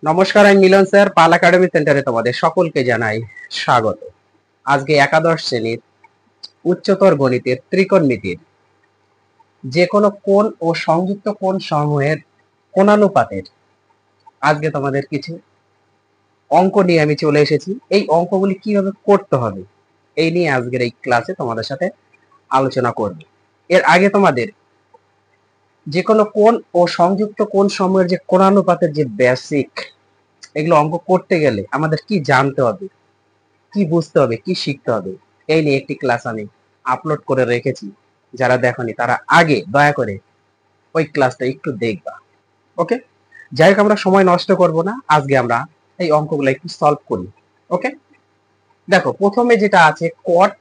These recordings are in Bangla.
নমস্কার, আমি মিলন স্যার। পাল একাডেমি সেন্টারে তোমাদের সকলকে জানাই স্বাগত। আজকে একাদশ শ্রেণীর উচ্চতর গণিতের ত্রিকোণমিতির যে কোনো কোণ ও সংযুক্ত কোণ সমূহের কোণানুপাতের আজকে তোমাদের কিছু অঙ্ক নিয়ে আমি চলে এসেছি। এই অঙ্কগুলি কিভাবে করতে হবে এই নিয়ে আজকের এই ক্লাসে তোমাদের সাথে আলোচনা করব। এর আগে তোমাদের যে কোনো কোণ ও সংযুক্ত কোণ সমূহের যে কোণানুপাতের যে বেসিক, এগুলো অঙ্ক করতে গেলে আমাদের কি জানতে হবে, কি বুঝতে হবে, কি শিখতে হবে, এই নিয়ে একটি ক্লাস আমি আপলোড করে রেখেছি। যারা দেখনি তারা আগে দয়া করে ওই ক্লাসটা একটু দেখবা। ওকে, যাই হোক, আমরা সময় নষ্ট করব না, আজকে আমরা এই অঙ্কগুলো একটু সলভ করি। ওকে, দেখো প্রথমে যেটা আছে কট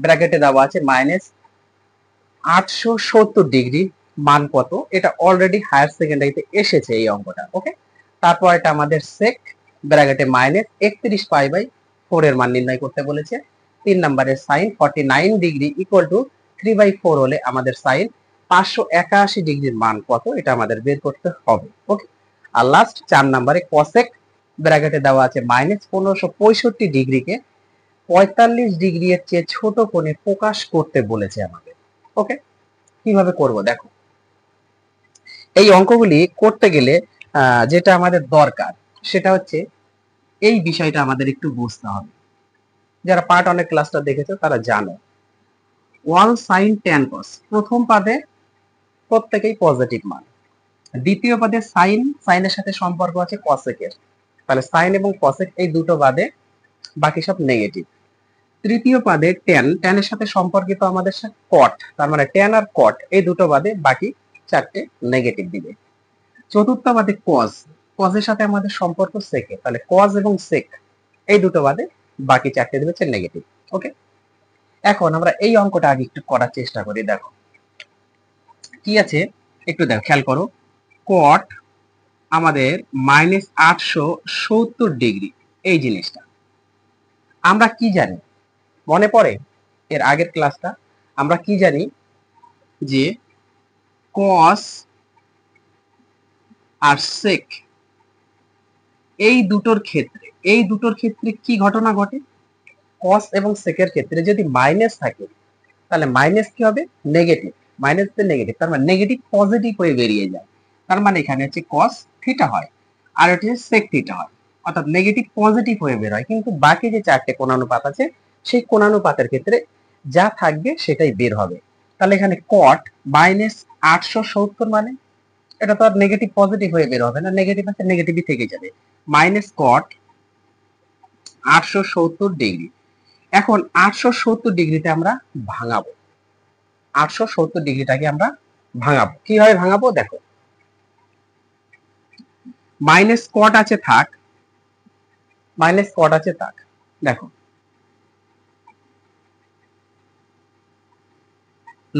ব্র্যাকেটে দেওয়া আছে -870 ডিগ্রি মান কত, এটা অলরেডি হায়ার সেকেন্ডারিতে এসেছে এই অঙ্কটা। ওকে, তারপর এটা আমাদের সেক ব্র্যাকেটে -31π/4 এর মান নির্ণয় করতে বলেছে। 3 নম্বরের সাইন 49 ডিগ্রি ইকুয়াল টু 3/4 হলে আমাদের সাইন 581 ডিগ্রির মান কত, এটা আমাদের বের করতে হবে। ওকে, আর লাস্ট 4 নম্বরে কসেক ব্র্যাকেটে দেওয়া আছে -1565 ডিগ্রিকে 45 ডিগ্রি এর চেয়ে ছোট কোণে প্রকাশ করতে বলেছে আমাদের। ওকে, কিভাবে করব দেখো। এই অঙ্কগুলি করতে গেলে যেটা আমাদের দরকার সেটা হচ্ছে এই বিষয়টা আমাদের একটু বুঝতে হবে। যারা পার্ট অনেক ক্লাসটা দেখেছো তারা জানো 1 sin tan cos প্রথম পাদে প্রত্যেকেই পজিটিভ মান, দ্বিতীয় পাদে সাইনের সাথে সম্পর্ক আছে কসেকের, তাহলে সাইন এবং কসেক এই দুটো বাদে বাকি সব নেগেটিভ। তৃতীয় পাদে ট্যানের সাথে সম্পর্কিত আমাদের সাথে কট, তার মানে ট্যান আর কট এই দুটো বাদে বাকি চারটে নেগেটিভ দিবে। চতুর্থ বাদে কজের সাথে আমাদের সম্পর্ক সেকে, তাহলে কজ এবং সেক এই দুটো বাদে বাকি চারটে দিবে হচ্ছে নেগেটিভ। ওকে, এখন আমরা এই অঙ্কটা আগে একটু করার চেষ্টা করি। দেখো কি আছে একটু দেখো, খেয়াল করো। কট আমাদের -870 ডিগ্রি, এই জিনিসটা আমরা কি জানি মনে পড়ে এর আগের ক্লাসটা? আমরা কি জানি যে কস আর সেক এই দুটোর ক্ষেত্রে কি ঘটনা ঘটে? কস এবং সেকের ক্ষেত্রে যদি মাইনাস থাকে তাহলে মাইনাস কি হবে? নেগেটিভ। মাইনাস দিয়ে নেগেটিভ, তার মানে নেগেটিভ পজিটিভ হয়ে বেরিয়ে যায়। তার মানে এখানে হচ্ছে কস থিটা হয় আর এটা হচ্ছে সেক থিটা হয়, অর্থাৎ নেগেটিভ পজিটিভ হয়ে বের হয়। কিন্তু বাকি যে চারটে কোণানুপাত আছে সেই কোণানুপাতের ক্ষেত্রে যা থাকবে সেটাই বের হবে। তাহলে এখানে কট -870 মানে এটা তো আর নেগেটিভ পজিটিভ হয়ে বের হবে না, নেগেটিভ আছে নেগেটিভই থেকে যাবে। মাইনাস কট 870 ডিগ্রি। এখন 870 ডিগ্রিতে আমরা ভাঙাবো, 870 ডিগ্রিটাকে আমরা ভাঙাবো। কিভাবে ভাঙাবো দেখো, মাইনাস কট আছে থাক, দেখো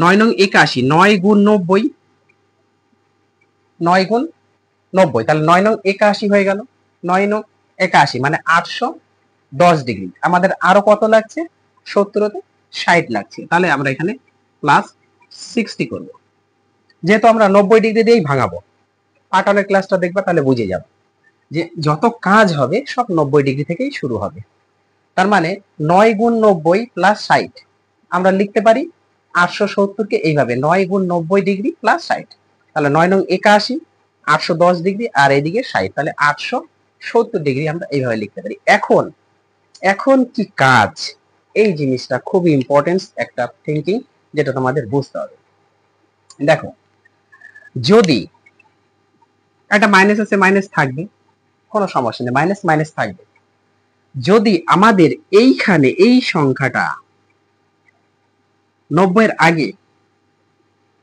9 নং 81, 9 গুণ 90, 9 গুণ 90, তাহলে 9 নং 81 হয়ে গেল। 9 নং 81 মানে 810 ডিগ্রি। আমাদের আরো কত লাগছে? 70তে 60 লাগছে, তাহলে আমরা এখানে প্লাস 60 করব, যেহেতু আমরা 90 ডিগ্রি দিয়েই ভাঙাবো। পাটানের ক্লাসটা দেখবা তাহলে বুঝে যাবে যে যত কাজ হবে সব 90 ডিগ্রি থেকেই শুরু হবে। তার মানে 9 গুণ 90 প্লাস 60, আমরা লিখতে পারি 870কে এইভাবে 9 গুণ 90 ডিগ্রি প্লাস 60, তাহলে 9 নং 81, 810 ডিগ্রি আর এইদিকে 60, তাহলে 870 ডিগ্রি আমরা এইভাবে লিখতে পারি। এখন কি কাজ, এই জিনিসটা খুব ইম্পর্টেন্ট একটা থিঙ্কিং, যেটা তোমাদের বুঝতে হবে। দেখো যদি একটা মাইনাস আছে, মাইনাস থাকবে, কোনো সমস্যা নেই, মাইনাস মাইনাস থাকবে। যদি আমাদের এইখানে এই সংখ্যাটা 90 এর আগে,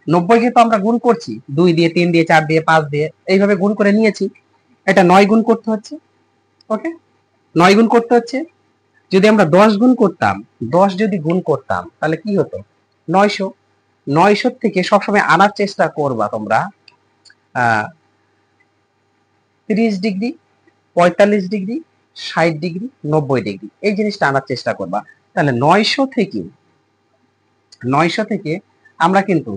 90কে তো আমরা গুণ করছি 2 দিয়ে, 3 দিয়ে, 4 দিয়ে, 5 দিয়ে, এইভাবে গুণ করে নিয়েছি। এটা 9 গুণ করতে হচ্ছে। ওকে, 9 গুণ করতে হচ্ছে। যদি আমরা 10 গুণ করতাম, 10 যদি গুণ করতাম তাহলে কি হতো? 900। 900 থেকে সবসময় আনার চেষ্টা করবা তোমরা 30 ডিগ্রি, 45 ডিগ্রি, 60 ডিগ্রি, 90 ডিগ্রি, এই জিনিসটা আনার চেষ্টা করবা। তাহলে 900 থেকে আমরা কিন্তু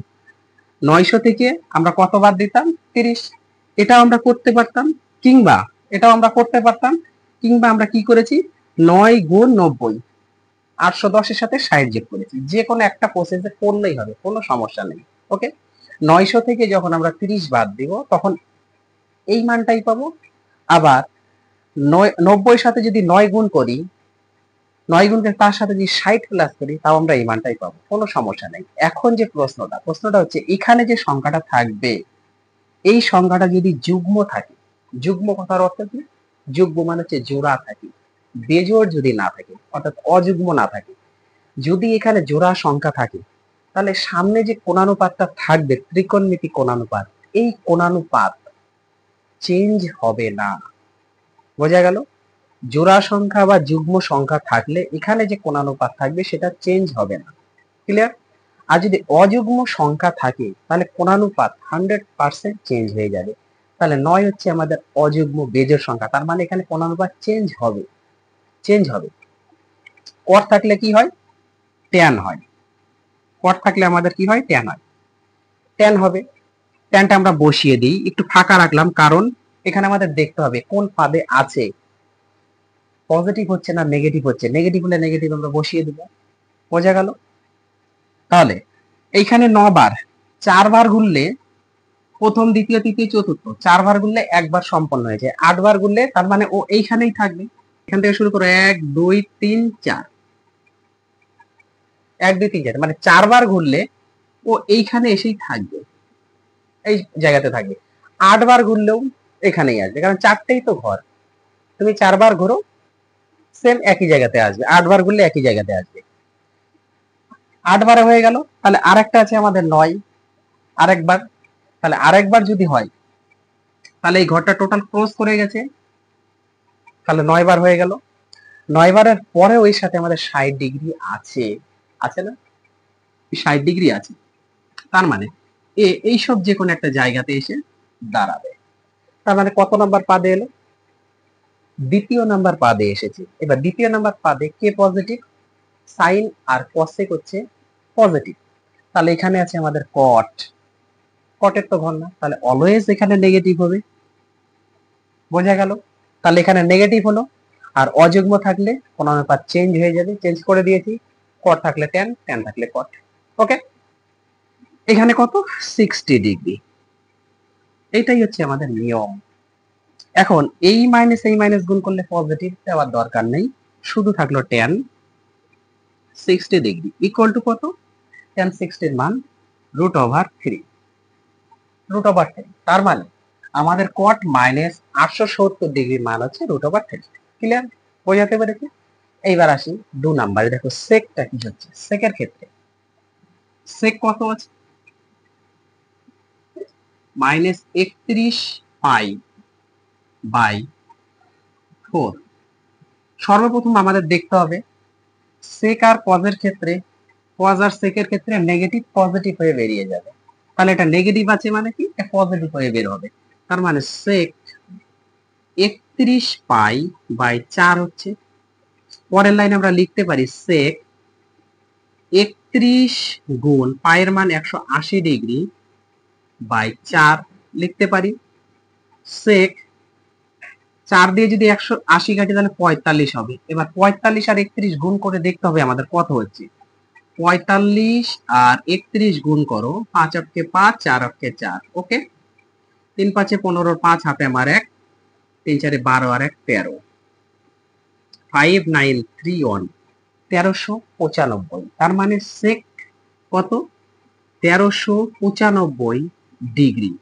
900 থেকে আমরা কত বাদ দিতাম? 30। এটা আমরা করতে পারতাম, কিংবা এটাও আমরা করতে পারতাম, কিংবা আমরা কি করেছি 9 গুণ 90 810 এর সাথে 60 যোগ করেছি, যে কোনো একটা প্রসেসে করলেই হবে, কোনো সমস্যা নেই। ওকে, 900 থেকে যখন আমরা 30 বাদ দিব তখন এই মানটাই পাবো। আবার 90 সাথে যদি 9 গুণ করি, 9 গুণকে তার সাথে যদি 60 প্লাস করি, তাও আমরা এই মানটাই পাবো, কোনো সমস্যা নেই। এখন যে প্রশ্নটা হচ্ছে এখানে যে সংখ্যাটা থাকবে, এই সংখ্যাটা যদি যুগ্ম থাকে, যুগ্ম কথার অর্থ কি, যুগ্ম মানে হচ্ছে জোড়া থাকে, বেজোড় যদি না থাকে অর্থাৎ অযুগ্ম না থাকে, যদি এখানে জোড়া সংখ্যা থাকে তাহলে সামনে যে কোণানুপাতটা থাকবে ত্রিকোণমিতি কোণানুপাত, এই কোণানুপাত চেঞ্জ হবে না। বোঝা গেল? জোড়া সংখ্যা বা যুগ্ম সংখ্যা থাকলে এখানে যে কোণানুপাত থাকবে সেটা চেঞ্জ হবে না। ক্লিয়ার? আর যদি অযুগ্ম সংখ্যা থাকে তাহলে কোণানুপাত 100% চেঞ্জ হয়ে যাবে। তাহলে 9 হচ্ছে আমাদের অযুগ্ম বেজোড় সংখ্যা, তার মানে এখানে কোণানুপাত চেঞ্জ হবে। কট থাকলে কি হয়? ট্যান হয়। কট থাকলে আমাদের কি হয়? ট্যান হয়। ট্যান হবে। ট্যানটা আমরা বসিয়ে দিই, একটু ফাঁকা রাখলাম কারণ এখানে আমাদের দেখতে হবে কোন পাদে আছে, পজিটিভ হচ্ছে না নেগেটিভ হচ্ছে। নেগেটিভ হলে নেগেটিভ আমরা বসিয়ে দিব। বোঝা গেল? তাহলে এইখানে 9 বার, 4 বার ঘুরলে প্রথম, দ্বিতীয়, তৃতীয়, চতুর্থ 4 বার ঘুরলে একবার সম্পন্ন হয়ে যায়। 8 বার ঘুরলে তার মানে ও এইখানেই থাকবে। এখান থেকে শুরু করো 1 2 3 4, 1 2 3 4, মানে 4 বার ঘুরলে ও এইখানে এসেই থাকবে, এই জায়গাতে থাকবে। 8 বার ঘুরলেও এখানেই আসবে, কারণ চারটেই তো ঘর। তুমি 4 বার ঘুরো সেম একই জায়গাতে আসবে, 8 বার ঘুরলে একই জায়গাতে আসবে। 8 বারে হয়ে গেল, তাহলে আরেকটা আছে আমাদের 9, আরেকবার। তাহলে আরেকবার যদি হয় তাহলে এই ঘরটা টোটাল ক্লোজ করে গেছে, তাহলে 9 বার হয়ে গেল। 9 বারের পরে ওই সাথে আমাদের 60 ডিগ্রি আছে, আছে না? 60 ডিগ্রি আছে, তার মানে এইসব যে কোনো একটা জায়গাতে এসে দাঁড়াবে। তার মানে কত নাম্বার পাদে এলো? দ্বিতীয় নাম্বার পাদে এসেছে। এবার দ্বিতীয় নাম্বার পাদে কে পজিটিভ? সাইন আর কসেক হচ্ছে পজিটিভ। তাহলে এখানে আছে আমাদের কট, কটের তো ঘর না, তাহলে অলওয়েজ এখানে নেগেটিভ হবে। বোঝা গেল? তাহলে এখানে নেগেটিভ হলো, আর অযুগ্ম থাকলে কোণানুপাত চেঞ্জ হয়ে যাবে, চেঞ্জ করে দিয়েছি। কট থাকলে ট্যান, ট্যান থাকলে কট। ওকে, এখানে কত? 60 ডিগ্রি। এইটাই হচ্ছে আমাদের নিয়ম। এখন এই মাইনাস গুণ করলে পজিটিভ দেওয়ার দরকার নেই, শুধু থাকলো ট্যান 60 ডিগ্রি ইকুয়াল টু কত? ট্যান 60 এর মান √3। তার মানে আমাদের কট মাইনাস 870 ডিগ্রির মান হচ্ছে √3। ক্লিয়ার? বোঝাতে পেরেছি? এইবার আসি 2 নাম্বারে। দেখো সেকটা কি হচ্ছে। সেকের ক্ষেত্রে সেক কত আছে? -31π/4। সর্বপ্রথম আমাদের দেখতে হবে সেক আর কজের ক্ষেত্রে, কজ আর সেকের ক্ষেত্রে নেগেটিভ পজিটিভ হয়ে বেরিয়ে যাবে। তাহলে এটা নেগেটিভ আছে মানে কি পজিটিভ হয়ে বের হবে। তার মানে সেক 31π/4 হচ্ছে। পরের লাইনে আমরা লিখতে পারি সেক 31 গুণ পায়ের মান 180 ডিগ্রি বাই 4 লিখতে পারি। সেক 4 দিয়ে যদি 180 কাটি তাহলে 45 হবে। এবার 45 আর 31 গুণ করে দেখতে হবে আমাদের কত হচ্ছে। 45 আর 31 গুণ করো, 5 অক্ষে 5, 4 অক্ষে 4। ওকে, 3 5 15, 5 হাতে আমার 1, 3 4 12 আর 1 13, 5931, 1395। তার মানে সেক কত? 1395 ডিগ্রি।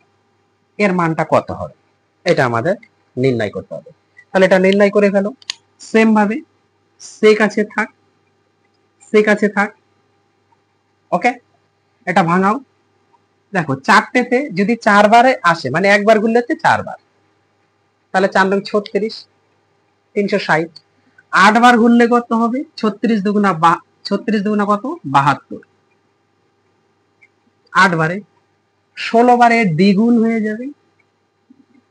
এর মানটা কত হবে এটা আমাদের নির্ণয় করতে হবে। তাহলে এটা নির্ণয় করে ফেলো। সেম ভাবে সেক আছে থাক, সেক আছে থাক। ওকে, এটা ভাঙাও। দেখো চারটেতে যদি 4 বারে আসে মানে একবার ঘুরলে হচ্ছে 4 বার, তাহলে 4 নং 36, 360। 8 বার ঘুরলে কত হবে? 36 দুগুণা কত? 72। 8 বারে 16 বারে দ্বিগুণ হয়ে যাবে,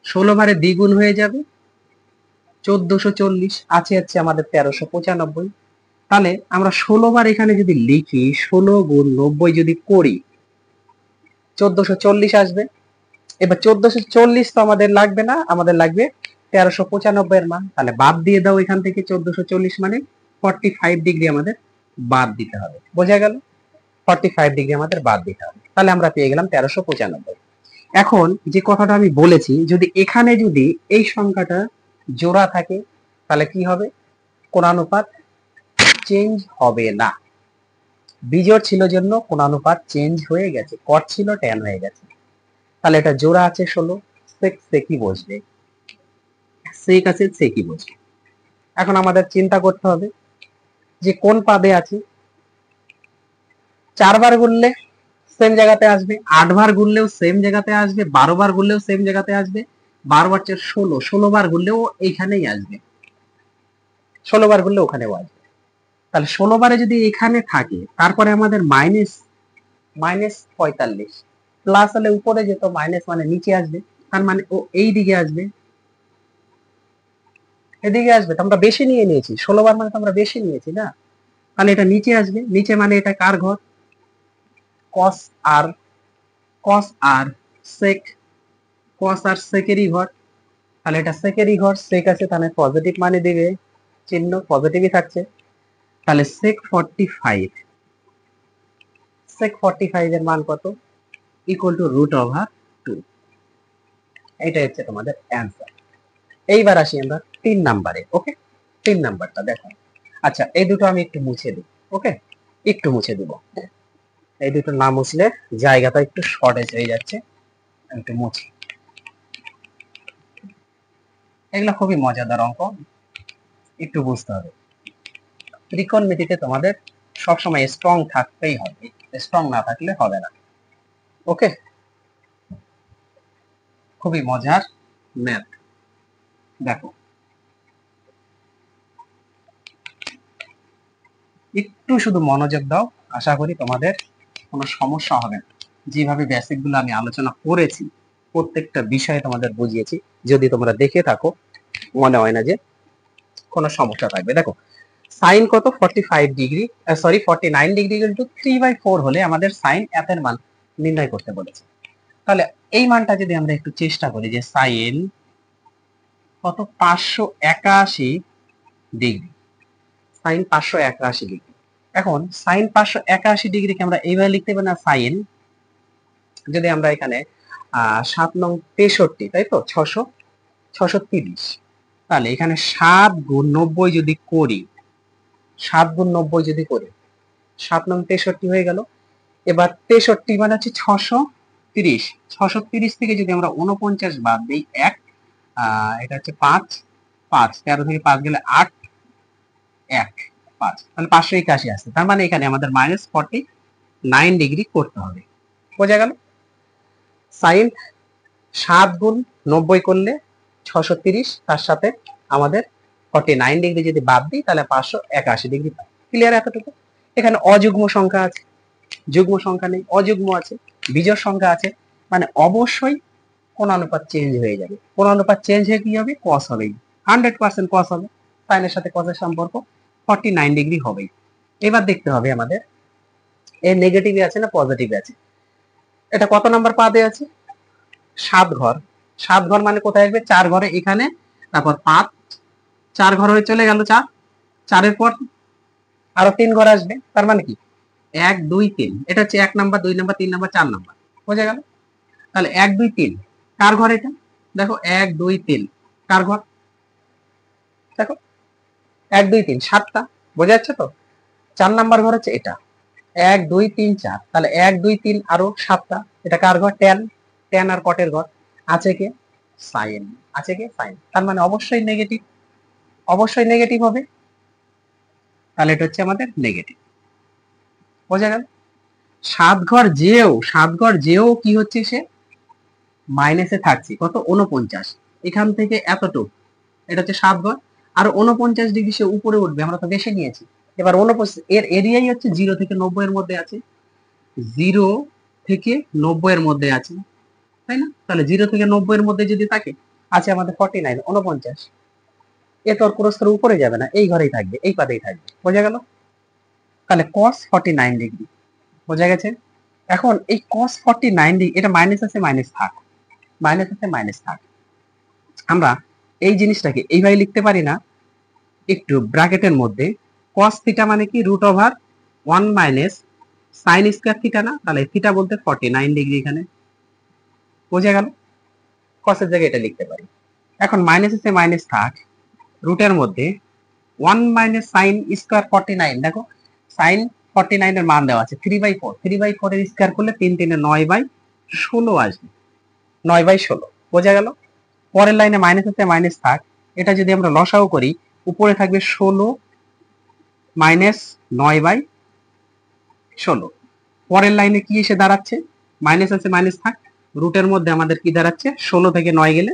16 বারে দ্বিগুণ হয়ে যাবে 1440, আছে হচ্ছে আমাদের 1395। তাহলে আমরা 16 বার এখানে যদি লিখি, 16 গুণ 90 যদি করি 1440 আসবে। এবার 1440 তো আমাদের লাগবে না, আমাদের লাগবে 1395 এর মান। তাহলে বাদ দিয়ে দাও এখান থেকে 1440 মানে 45 ডিগ্রি আমাদের বাদ দিতে হবে। বোঝা গেল? 45 ডিগ্রি আমাদের বাদ দিতে হবে। তাহলে আমরা পেয়ে গেলাম 1395। এখন যে কথাটা আমি বলেছি, যদি এখানে যদি এই সংখ্যাটা জোড়া থাকে তাহলে কি হবে? কোণানুপাত চেঞ্জ হবে না। বিজোড় ছিল জন্য কোণানুপাত চেঞ্জ হয়ে গেছে, কট ছিল ট্যান হয়ে গেছে। তাহলে এটা জোড়া আছে 16, সেক সেকই বসবে, সেক আছে সেকই বসবে। এখন আমাদের চিন্তা করতে হবে যে কোন পাদে আছে। 4 বার গুনলে সেম জায়গাতে আসবে, 8 বার গুনলেও সেম জায়গাতে আসবে, 12 বার গুনলেও সেম জায়গাতে আসবে, 12 বার 16, 16 বার গুনলেও এইখানেই আসবে, 16 বার গুনলে ওখানেও আসবে। তাহলে 16 বারে যদি এখানে থাকে, তারপরে আমাদের মাইনাস 45, প্লাস হলে উপরে যেত, মাইনাস মানে নিচে আসবে, তার মানে ও এই দিকে আসবে, এদিকে আসবে। তো আমরা বেশি নিয়ে নিয়েছি, 16 বার মানে তো আমরা বেশি নিয়েছি না, তাহলে এটা নিচে আসবে। নিচে মানে এটা কার ঘর? কস আর, কস আর সেক, কস আর সেকেরই ঘর। তাহলে এটা সেকেরই ঘর, সেক আছে তাহলে পজিটিভ মানে দিবে, চিহ্ন পজিটিভই থাকছে। তাহলে সেক 45, সেক 45 এর মান কত? Equal to √2। এটা হচ্ছে তোমাদের অ্যান্সার। এইবার আসি আমরা 3 নাম্বারে। ওকে, 3 নাম্বারটা দেখো। আচ্ছা, এই দুটো আমি একটু মুছে দিই। ওকে, একটু মুছে দিব, এই দুটো না মুছলে জায়গাটা একটু শর্টেজ হয়ে যাচ্ছে, একটু মুছি। এগুলো খুবই মজাদার অঙ্ক, একটু বুঝতে হবে। ত্রিকোণমিতিতে তোমাদের সবসময় স্ট্রং থাকতেই হবে, স্ট্রং না থাকলে হবে না। ওকে, খুবই মজার ম্যাথ। দেখো, একটু শুধু মনোযোগ দাও, আশা করি তোমাদের কোনো সমস্যা হবে না। যেভাবে বেসিক গুলো আমি আলোচনা করেছি, প্রত্যেকটা বিষয়ে তোমাদের বুঝিয়েছি, যদি তোমরা দেখে থাকো মনে হয় না যে কোনো সমস্যা থাকবে। দেখো, সাইন কত? 45 degree, sorry 49 degree equal to 3/4 হলে আমাদের সাইন এতের মান নির্ণয় করতে বলেছে। তাহলে এই মানটা যদি আমরা একটু চেষ্টা করি যে সাইন কত? 581 ডিগ্রি, সাইন 581 ডিগ্রি। এখন সাইন 581 ডিগ্রিকে আমরা এইভাবে লিখতে পারি না, সাইন যদি আমরা এখানে 7 নং 63, তাই তো 630, তাহলে এখানে 7 গুণ 90 যদি করি, 7 গুণ 90 যদি করি, 7 নং 63 হয়ে গেল। এবার 63 মানে হচ্ছে 630, 630 থেকে যদি আমরা 49 বাদ দিই, 1, এটা হচ্ছে 5, 5, 13 থেকে 5 গেলে 8, 1, 5, তাহলে 581 আসছে। তার মানে এখানে আমাদের -49 ডিগ্রি করতে হবে। বোঝা গেল? সাইন 7 গুণ 90 করলে 630, তার সাথে আমাদের 49 ডিগ্রি যদি বাদ দিই তাহলে 581 ডিগ্রি পাই। ক্লিয়ার এতটুকু? এখানে অযুগ্ম সংখ্যা আছে, যুগ্ম সংখ্যা নেই, অযুগ্ম আছে, বিজোড় সংখ্যা আছে, মানে অবশ্যই কোণানুপাত চেঞ্জ হয়ে যাবে। কোণানুপাত চেঞ্জ হয়ে কি হবে? কস হবেই, 100% কস হবে। সাইনের সাথে কসের সম্পর্ক 49 ডিগ্রি হবেই। এবার দেখতে হবে আমাদের এর নেগেটিভে আছে না পজিটিভে আছে। এটা কত নাম্বার পাদে আছে? 7 ঘর। 7 ঘর মানে কোথায় আসবে? 4 ঘরে এখানে, তারপর 5, 4 ঘর হয়ে চলে গেল 4, 4-এর পর আরো 3 ঘর আসবে। তার মানে কি 1 2 3, এটা হচ্ছে 1 নাম্বার, 2 নাম্বার, 3 নাম্বার, 4 নাম্বার। বোঝা গেল? তাহলে 1 2 3 কার ঘর? এটা দেখো 1 2 3 কার ঘর? দেখো 1 2 3 7টা। বোঝা যাচ্ছে তো? 4 নাম্বার ঘর হচ্ছে এটা, 1 2 3 4, তাহলে 1 2 3 আরো 7টা। এটা কার ঘর? ট্যান, ট্যান আর কটের ঘর। আছে কে? সাইন, আছে কে? সাইন। তার মানে অবশ্যই নেগেটিভ, অবশ্যই নেগেটিভ হবে। তাহলে এটা হচ্ছে আমাদের নেগেটিভ। বোঝা গেল? 7 ঘর যেও, 7 ঘর যেও কি হচ্ছে? সে মাইনাসে থাকছে। কত? 49, এখান থেকে এতটুক, এটা হচ্ছে 7 ঘর, আর 49 ডিগ্রি সে উপরে উঠবে, আমরা তো বেশি নিয়েছি। এবার 49 এর এরিয়াই হচ্ছে 0 থেকে 90 এর মধ্যে আছে, 0 থেকে 90 এর মধ্যে আছে, তাই না? তাহলে 0 থেকে 90 এর মধ্যে যদি থাকে, আছে আমাদের 49, 49, এ তো আর পুরস্কার উপরে যাবে না, এই ঘরেই থাকবে, এই পাদেই থাকবে। বোঝা গেল? তাহলে cos 49 ডিগ্রি। বোঝা গেছে? এখন এই cos 49 ডিগ্রি, এটা মাইনাস আছে, মাইনাস থাক, মাইনাস আছে মাইনাস থাক। আমরা এই জিনিসটাকে এইভাবে লিখতে পারি না, একটু ব্র্যাকেটের মধ্যে cos থিটা মানে কি root over 1 minus sine square theta না, তাহলে থিটা বলতে 49 ডিগ্রি, এখানে বোঝা গেল। cos এর জায়গায় এটা লিখতে পারি। এখন মাইনাস আছে মাইনাস থাক, রুটের মধ্যে 1 মাইনাস সাইন স্কয়ার 49, দেখো সাইন 49 এর মান দেওয়া আছে 3/4, 3/4 এর স্কয়ার করলে 3 3 9/16 আসবে, 9/16, বোঝা গেল। পরের লাইনে মাইনাস আছে মাইনাস থাক, এটা যদি আমরা লসাও করি উপরে থাকবে 16 মাইনাস 9/16। পরের লাইনে কি এসে দাঁড়াচ্ছে, মাইনাস আছে মাইনাস থাক, রুটের মধ্যে আমাদের কি দাঁড়াচ্ছে 16 থেকে 9 গেলে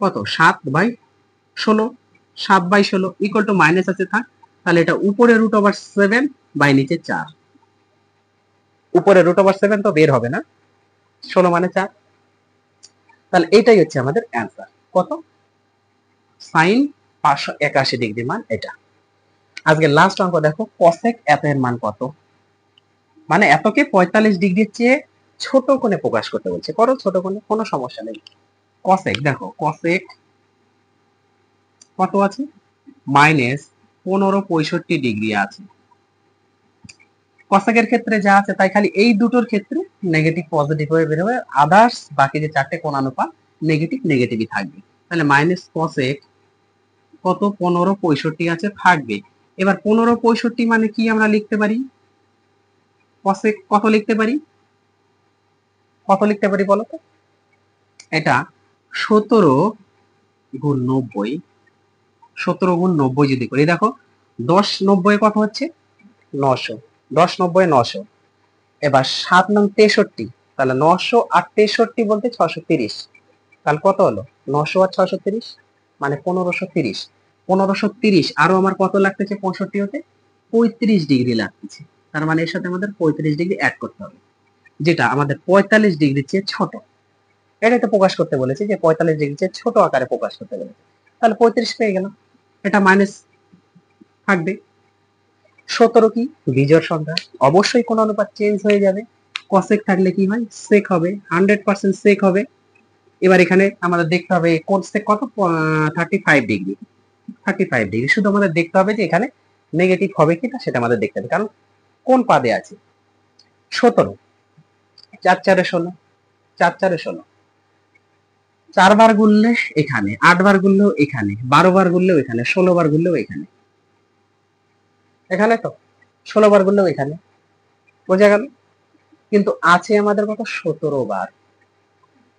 কত 7/16, 7/16 ইকুয়াল টু মাইনাস আছে থাক, তাহলে এটা উপরে রুট ওভার 7 বাই নিচে 4, উপরে রুট ওভার 7 তো বের হবে না, 16 মানে 4, তাহলে এটাই হচ্ছে আমাদের অ্যান্সার। কত সাইন 581 ডিগ্রি মান এটা। আজকে লাস্ট অঙ্ক দেখো, কসেক এত এর মান কত, মানে এতকে 45 ডিগ্রির চেয়ে ছোট কোণে প্রকাশ করতে বলছে, করো ছোট কোণে, কোনো সমস্যা নেই। কসেক দেখো, কসেক কত আছে মাইনাস 1565 ডিগ্রি আছে। কসেকের ক্ষেত্রে যা আছে তাই, খালি এই দুটোর ক্ষেত্রে নেগেটিভ পজিটিভ হয়ে বের হবে, আদার্স বাকি যে চারটে কোণানুপাত নেগেটিভ নেগেটিভই থাকবে। তাহলে মাইনাস কসেক কত 1565 আছে থাকবে। এবার 1565 মানে কি আমরা লিখতে পারি, কসেক কত লিখতে পারি, কত লিখতে পারি বলো তো, এটা 17 গুণ 90, 17 গুণ 90 যদি করি, দেখো 10 90 কত হচ্ছে 900, 10 90 900। এবার 7 নং 63, তাহলে 900 আর 63 বলতে 630, তাহলে কত হলো 900 আর 630 মানে 1530, 1530 আরো আমার কত লাগতেছে 65 হতে 35 ডিগ্রি লাগতেছে, তার মানে এর সাথে আমাদের 35 ডিগ্রি অ্যাড করতে হবে, যেটা আমাদের 45 ডিগ্রির চেয়ে ছোট। এটাই তো প্রকাশ করতে বলেছি যে 45 ডিগ্রির চেয়ে ছোট আকারে প্রকাশ করতে বলেছি, তাহলে 35 পেয়ে গেলাম, এটা মাইনাস থাকবে। 17 কি বিজোড় সংখ্যা, অবশ্যই কোন অনুপাত চেঞ্জ হয়ে যাবে, কসেক থাকলে কি হয় সেক হবে, 100% সেক হবে। এবার এখানে আমাদের দেখতে হবে কোন সেক কত 35 ডিগ্রি, 35 ডিগ্রি, শুধু আমাদের দেখতে হবে যে এখানে নেগেটিভ হবে কিনা সেটা আমাদের দেখতে হবে, কারণ কোন পাদে আছে 17, 4 4 16, 4 4 16, 4 বার গুনলে এখানে, 8 বার গুনলেও এখানে, 12 বার গুনলেও এখানে, 16 বার গুনলেও এখানে, এখানে তো 16 বার গুনলেও এখানে, বোঝা গেল। কিন্তু আছে আমাদের কত 17 বার,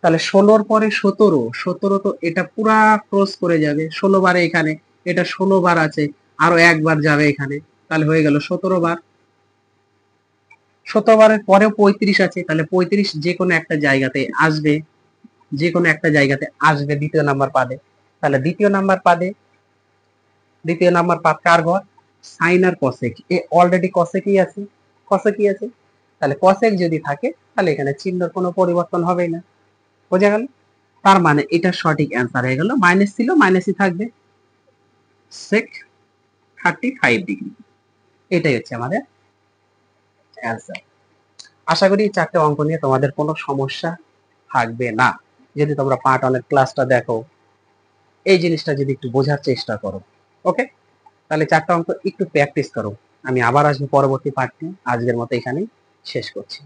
তাহলে 16 পরে 17, 17 তো এটা পুরা ক্রস করে যাবে, 16 বারে এখানে, এটা 16 বার আছে, আরো একবার যাবে এখানে, তাহলে হয়ে গেল 17 বার। 17 বারের পরেও 35 আছে, তাহলে 35 যে কোনো একটা জায়গাতে আসবে, যে কোনো একটা জায়গাতে আসবে দ্বিতীয় নাম্বার পাদে, তাহলে দ্বিতীয় নাম্বার পাদে, দ্বিতীয় নাম্বার পাদ কার ঘর সাইন আর কসেক, এ অলরেডি কসেকই আছে, কসেকই আছে, তাহলে কসেক যদি থাকে তাহলে এখানে চিহ্নের কোনো পরিবর্তন হবেই না, বোঝা গেল। তার মানে এটা সঠিক অ্যান্সার হয়ে গেল, মাইনাস ছিল মাইনাসই থাকবে, সেক 35 ডিগ্রি, এটাই হচ্ছে আমাদের অ্যান্সার। আশা করি এই চারটে অঙ্ক নিয়ে তোমাদের কোনো সমস্যা থাকবে না, যদি তোমরা পার্ট 1 এর ক্লাসটা দেখো, এই জিনিসটা যদি একটু বোঝার চেষ্টা করো, ওকে, তাহলে চারটা অঙ্ক একটু প্র্যাকটিস করো। আমি আবার আসবো পরবর্তী পার্ট নিয়ে, আজকের মতো এখানেই শেষ করছি।